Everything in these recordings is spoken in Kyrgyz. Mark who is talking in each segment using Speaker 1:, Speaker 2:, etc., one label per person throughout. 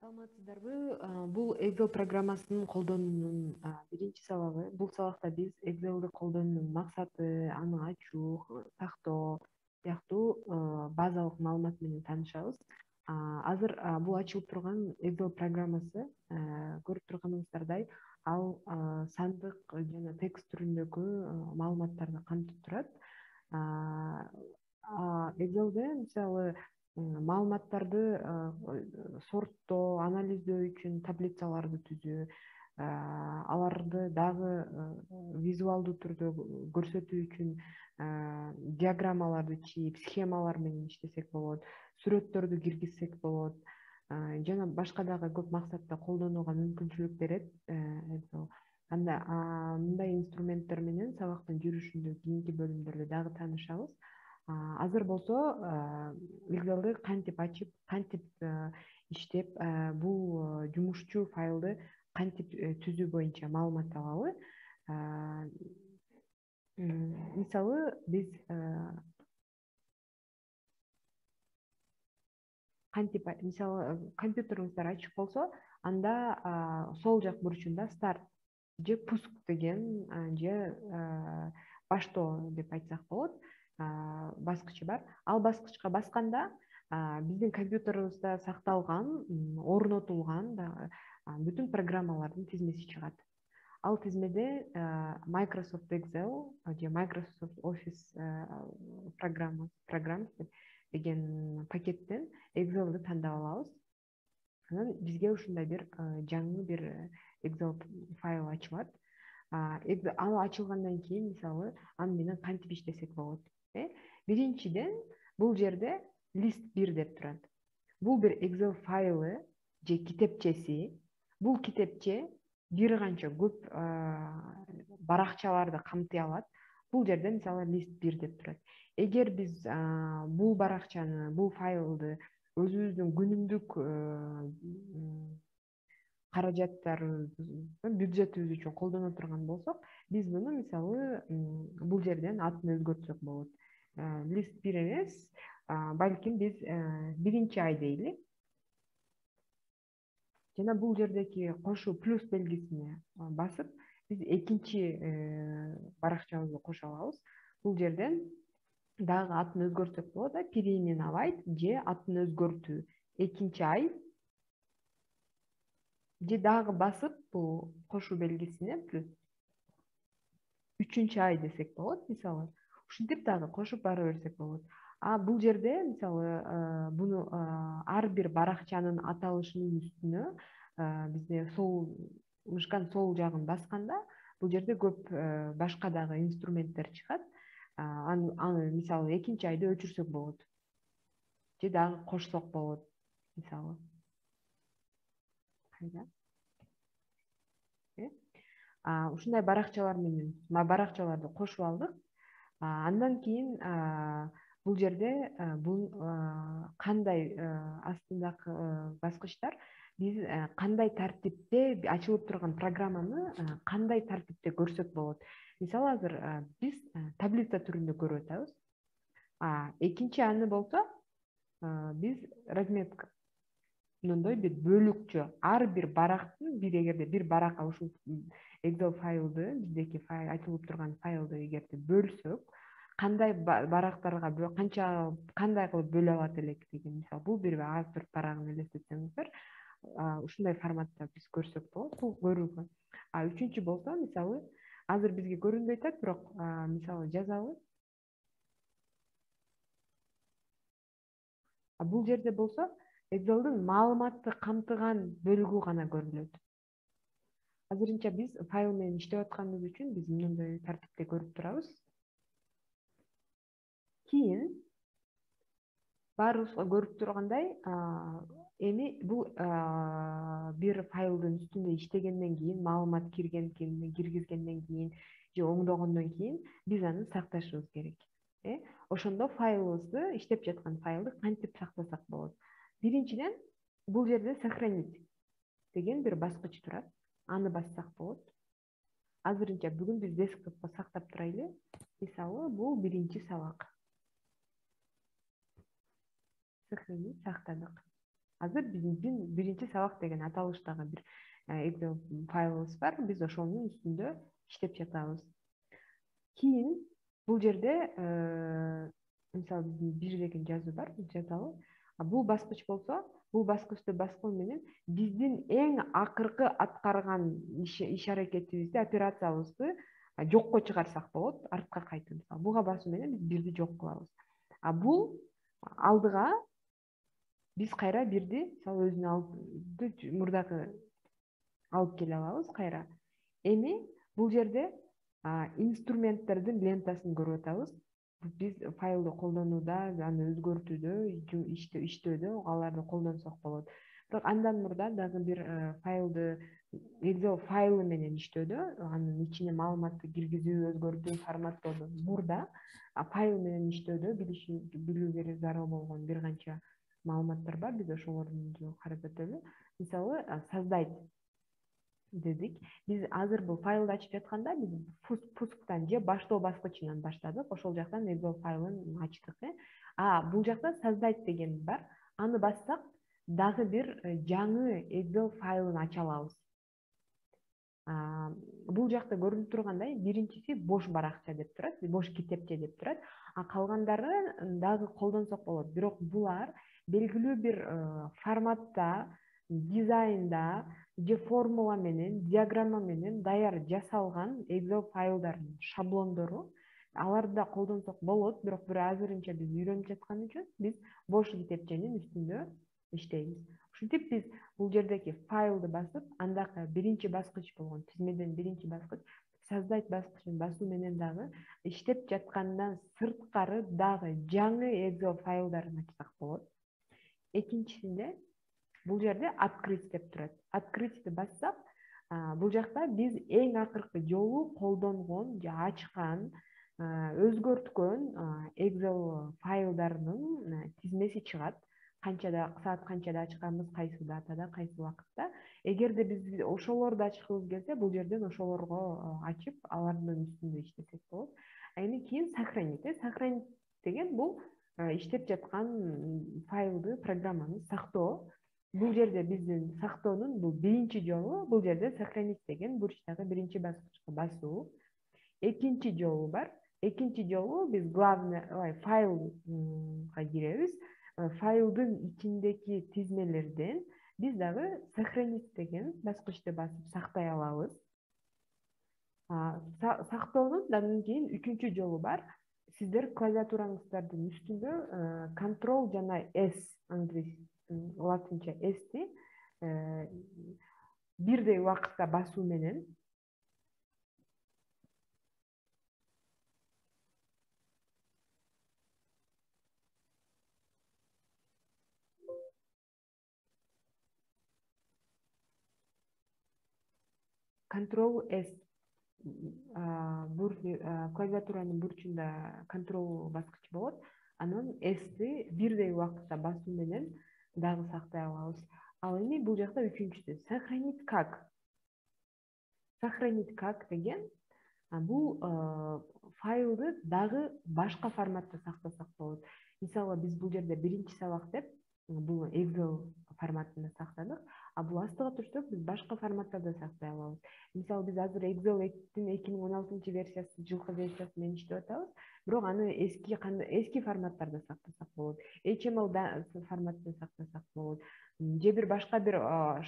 Speaker 1: Саламатсыздарбы? Бул Excel программасынын колдонуунун биринчи сабагы. Бул сабакта биз Excel'ди колдонуунун максаты, аны ачуу, сактоо сыяктуу базалык маалымат менен таанышабыз. Азыр бул ачылып турган Excel программасы көрүп турганыңыздардай ал сандык жана текст түрүндөгү маалыматтарды камтып турат. Excel'де мисалы маалыматтарды сорттоо, анализдөө үчүн таблицаларды түзүү, аларды дагы визуалдуу түрдө көрсөтүү үчүн диаграммаларды чийип, схемалар менен иштесек болот, сүрөттөрдү киргизсек болот, жана башка дагы көп максатта колдонууга мүмкүнчүлүк берет. Мындай инструменттер менен сабактын жүрүшүндө кийинки бөлүмдөрдө дагы таанышабыз. Азыр болсо Excel'ди кантип ачып, кантип иштеп, бул жумушчу файлды кантип түзүү боюнча маалымат алалы. Мисалы биз кантип, мисалы компьютериңиздар ачык болсо, анда сол жак бурчунда старт же пуск деген же баштоо деп айтсак болот, баскычы бар. Ал баскычка басканда биздин компьютерибизде сакталган, орнотулган бүтүн программалардын тизмеси чыгат. Ал тизмеде Microsoft Excel же Microsoft Office программа деген пакеттен Excel'ди тандап алабыз. Анан бизге ушундай бир жаңы бир Excel файл ачылат. Ал ачылгандан кийин мисалы аны менен кантип иштесек болот? Биринчиден бул жерде лист 1 деп турат. Бул бир Excel файлы же китепчеси. Бул китепче бир канча көп баракчаларды камтый алат. Бул жерде мисалы лист 1 деп турат. Эгер биз бул баракчаны, бул файлды өзүбүздүн күнүмдүк каражаттарыбыз, бюджетибиз үчүн колдоно турган болсок, биз муну мисалы бул жерден атын өзгөртсөк болот. Лист 1 эмес, балким биз биринчи ай дейли. Жана бул жердеки кошуу плюс белгисине басып, биз экинчи баракчабызды кошо алабыз. Бул жерден дагы атын өзгөртсөк болот, переименовать же атын өзгөртүү, экинчи ай же дагы басып бул кошуу белгисине плюс үчүнчү ай десек болот, мисалы. Ушинтип дагы кошуп бара берсек болот. Бул жерде мисалы буну ар бир баракчанын аталышынын үстүнө бизде сол мышканын сол жагын басканда бул жерде көп башка дагы инструменттер чыгат. Аны мисалы экинчи айды өчүрсөк болот. Же дагы кошсок болот, мисалы. Кайда? Ушундай баракчалар менен баракчаларды кошуп алдык. Андан кийин бул жерде бул кандай астындагы баскычтар биз кандай тартипте ачылып турган программаны кандай тартипте көрсөк болот. Мисалы азыр биз таблица түрүндө көрүп атабыз. Экинчи аны болсо биз разметка мындай бир бөлүкчө ар бир барактын эгерде бир баракка ушул Excel файлды, биздеки файл ачылып турган файлды эгерде бөлсөк, кандай барактарга кандай кылып бөлө алат элек деген. Мисалы бул бир А4 барагын элестетсеңиздер, ушундай форматта биз көрсөк болот, бул көрүүгө. Үчүнчү болсо, мисалы азыр бизге көрүнбөй атат, бирок мисалы жазалы. Бул жерде болсо Excel'дин маалыматты камтыган бөлүгү гана көрүнөт. Азырынча биз файл менен иштеп атканыбыз үчүн биз мындай тартипте көрүп турабыз. Кийин баарыбызга көрүп тургандай, эми бул бир файлдын үстүндө иштегенден кийин, маалымат киргизгенден кийин же оңдогондон кийин биз аны сакташыбыз керек. Ошондо файлыбызды, иштеп жаткан файлды кантип сактасак болот? Биринчиден, бул жерде сохранить деген бир баскыч турат. Аны бассак болот. Азырынча бүгүн биз десктопко сактап турайлы. Мисалы, бул биринчи сабак. Сохранить сактадык. азыр биздин биринчи сабак деген аталыштагы бир Excel файлыбыз бар. Биз ошонун үстүндө иштеп жатабыз. Кийин бул жерде мисалы биздин бир деген жазуу бар, жазалы. Бул баскыч болсо, бул баскычты баскан менен биздин эң акыркы аткарган иш аракетибизди, операциябызды жокко чыгарсак болот, артка кайтып. Мисалы буга басуу менен биз бирди жок кылабыз. Бул алдыга биз кайра бирди, мисалы өзүнүн мурдагы алып келе алабыз кайра. Эми бул жерде инструменттердин лентасын көрүп атабыз. Биз файлды колдонууда, аны өзгөртүүдө, иштөөдө аларды колдонсок болот. Бирок андан мурда дагы бир файлды Excel файлы менен иштөөдө, анын ичине маалыматты киргизүү, өзгөртүү, форматтоодо мурда файл менен иштөөдө билүү керек зарыл болгон бир канча маалыматтар бар. Биз ошолорду карап өтөлү. Мисалы, создать дедик. Биз азыр бул файлды ачып жатканда биз пусктан же баштоо баскычынан баштадык. Ошол жактан Excel файлын ачтык. Бул жакта создать деген бар. Аны бассак, дагы бир жаңы Excel файлын ача алабыз. Бул жакта көрүнүп тургандай, биринчиси бош баракча деп турат, бош китепче деп турат. Калгандары дагы колдонсок болот. Бирок булар белгилүү бир форматта, дизайнда же формула менен, диаграмма менен даяр жасалган Excel файлдардын шаблондору. Аларды да колдонсок болот, бирок азырынча биз үйрөнүп жаткан үчүн биз бош китепченин үстүндө иштейбиз. Ушинтип биз бул жердеги файлды басып, андагы биринчи баскыч болгон тизмеден биринчи баскыч создать баскычын басуу менен дагы иштеп жаткандан сырткары дагы жаңы Excel файлдарын ачсак болот. Экинчисинде бул жерде открыть деп турат. Открытьты бассак, бул жакта биз эң акыркы жолу колдонгон же ачкан, өзгөрткөн Excel файлдарынын тизмеси чыгат. Саат канчада ачканбыз, кайсы датада, кайсы убакытта. Эгерде биз ошолорду ачкыбыз келсе, бул жерден ошолорго ачып, алардын үстүндө иштесек болот. Эми кийин сохранить. Сохранить деген бул иштеп жаткан файлды, программаны сактоо. Бул жерде биздин сактоонун бул биринчи жолу, бул жерде сохранить деген бурчтагы биринчи баскычка басуу. Экинчи жолу бар. Экинчи жолу биз главный файлга киребиз. Файлдын ичиндеги тизмелерден биз дагы сохранить деген баскычты басып сактай алабыз. Сактоонун андан кийин үчүнчү жолу бар. Сиздер клавиатураңыздардын үстүндө Ctrl жана S латинча S-ти бирдей убакытта басуу менен Ctrl S клавиатуранын бурчунда Ctrl баскыч болот. Анан S-ти бирдей убакытта басуу менен дагы сактай алабыз. Ал эми бул жакта үчүнчүсү сохранить как. Сохранить как деген бул файлды дагы башка форматта сактасак болот. Мисалы, биз бул жерде биринчи сабак деп бул Excel форматында сактадык, бул астыга турсак биз башка форматта да сактай алабыз. Мисалы, биз азыр Excel-дин 2016-версиясы, жылкы версиясы менен иштеп атабыз, бирок аны эски форматтарда сактасак болот. HTML форматында сактасак болот. Же бир башка бир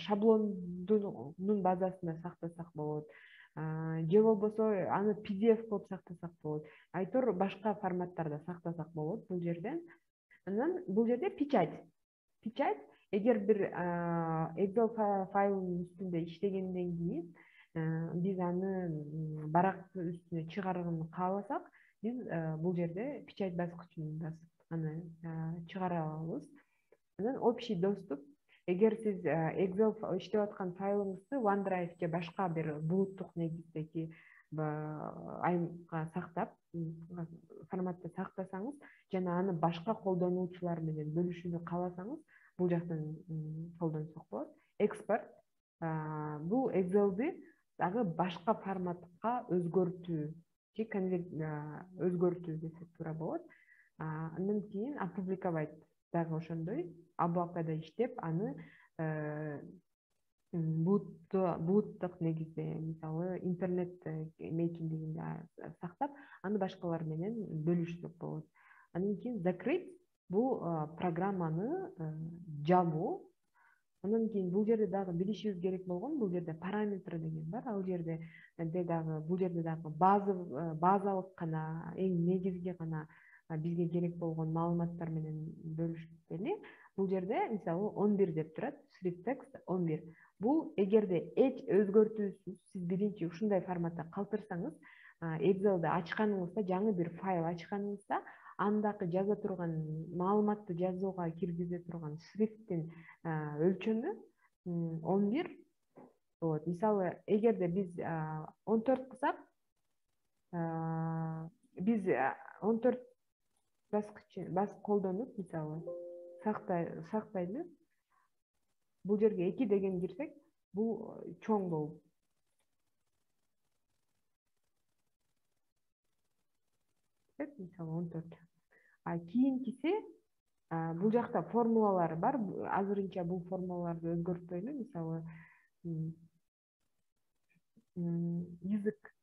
Speaker 1: шаблондун базасында сактасак болот. Же болбосо аны PDF кылып сактасак болот. Айтор башка форматтарда сактасак болот бул жерден. Анан бул жерде печать. Печать, эгер бир Excel файлынын үстүндө иштегенден кийин биз аны барактын үстүнө чыгарганы кааласак, биз бул жерде печать баскычын басып аны чыгара алабыз. Анан общий доступ. Эгер сиз Excel иштеп аткан файлыңызды OneDrive же башка бир булуттук негиздеги аймакка сактап, форматта сактасаңыз, жана аны башка колдонуучулар менен бөлүшүүнү кааласаңыз, бул жактан колдонсок болот. Экспорт. Бул Excel'ди дагы башка форматка өзгөртүү же өзгөртүү десек туура болот. Андан кийин опубликовать. дагы ошондой облакада иштеп, аны бууттук негизде, мисалы интернет мейкиндигинде сактап, аны башкалар менен бөлүшсөк болот. Андан кийин закрыть бул программаны жабуу. Андан кийин бул жерде дагы билишибиз керек болгон, бул жерде параметр деген бар. Ал жерде дагы бул жерде дагы базалык гана, эң негизги гана бизге керек болгон маалыматтар менен бөлүшкели. Бул жерде мисалы 11 деп турат, script text 11. Бул эгерде эч өзгөртүүсүз сиз биринчи ушундай форматта калтырсаңыз, Excel'de ачканыңызда, жаңы бир файл ачканыңызда, андагы жаза турган маалыматты жазууга киргизе турган шрифттин өлчөмү 11 болот. Мисалы, эгерде биз 14 кылсак, биз 14 колдонуп, мисалы, сактайлы. Бул жерге 2 деген кирсек, бул чоң болуп. Мисалы 14. Кийинкиси, бул жакта формулалар бар. Азырынча бул формулаларды өзгөртпөйлү. Мисалы, язык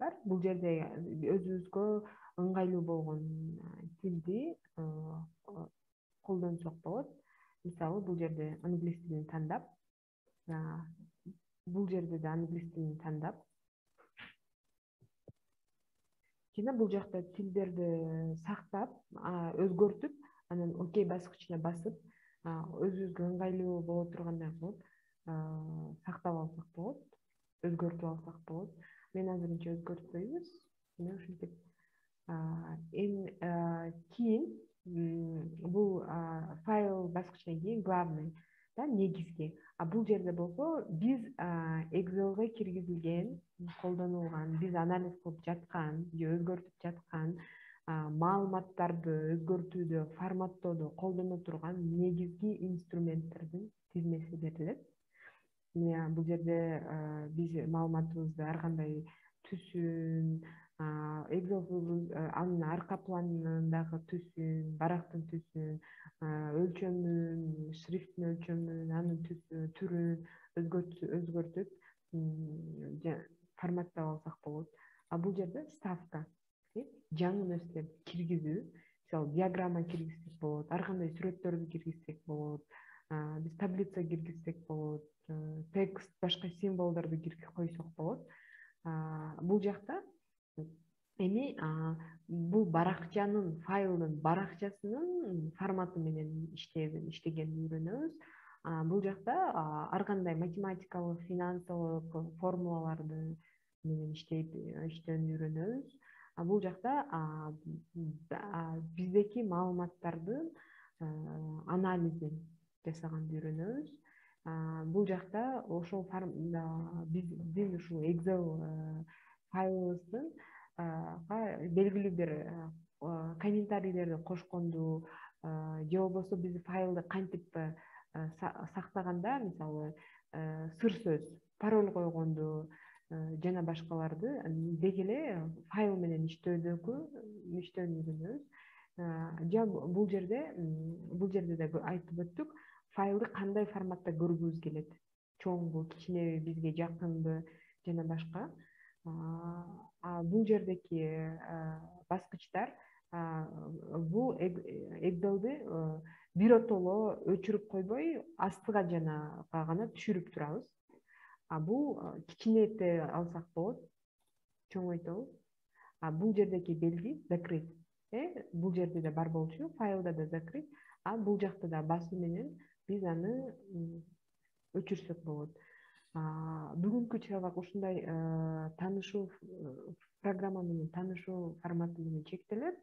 Speaker 1: бар. Бул жерде өзүбүзгө ыңгайлуу болгон тилди колдонсок болот. Мисалы, бул жерде англис тилин тандап, бул жерде да англис тилин тандап, жана бул жакта тилдерди сактап, өзгөртүп, анан окей баскычына басып, өзүбүзгө ыңгайлуу боло тургандай кылып сактап алсак болот, өзгөртүп алсак болот. Мен азырынча өзгөртпөйбүз. Мына ушинтип. Кийин бул файл баскычынан кийин главный, да, негизги. Бул жерде болсо биз Excel'ге киргизилген, колдонулган, биз анализ кылып жаткан же өзгөртүп жаткан маалыматтарды өзгөртүүдө, форматтоодо колдоно турган негизги инструменттердин тизмеси берилет. Мына бул жерде биз маалыматыбызды ар кандай түсүн, Excel анын арка планындагы түсүн, барактын түсүн, өлчөмүн, шрифттин өлчөмүн, анын түрүн өзгөртүп, форматтап алсак болот. Бул жерде ставка, жаңы нерселерди киргизүү, мисалы диаграмма киргизсек болот, ар кандай сүрөттөрдү киргизсек болот, биз таблица киргизсек болот, текст, башка символдорду койсок болот. Бул жакта эми бул баракчанын, файлдын баракчасынын форматы менен иштегенди үйрөнөбүз. Бул жакта ар кандай математикалык, финансылык формулаларды менен иштөөнү үйрөнөбүз. Бул жакта биздеки маалыматтардын анализин жасаганды үйрөнөбүз. Бул жакта ошол биздин ушул Excel файлыбыздын белгилүү бир комментарийлерди кошконду, же болбосо биз файлды кантип сактаганда, мисалы, сыр сөз, пароль койгонду жана башкаларды деги эле файл менен иштөөнү үйрөнөбүз. Бул жерде да айтып өттүк, файлды кандай форматта көргүбүз келет. Чоңбу, кичинеби, бизге жакынбы жана башка. Бул жердеки баскычтар бул Excel'ди биротоло өчүрүп койбой, астыга жанага гана түшүрүп турабыз. Бул кичинейте алсак болот, чоңойтобуз. Бул жердеки белги закрыть. Бул жерде да бар болчу, файлда да закрыть. Бул жакта да басуу менен биз аны өчүрсөк болот. Бүгүнкү чабак ушундай таанышуу программа менен таанышуу форматы менен чектелет.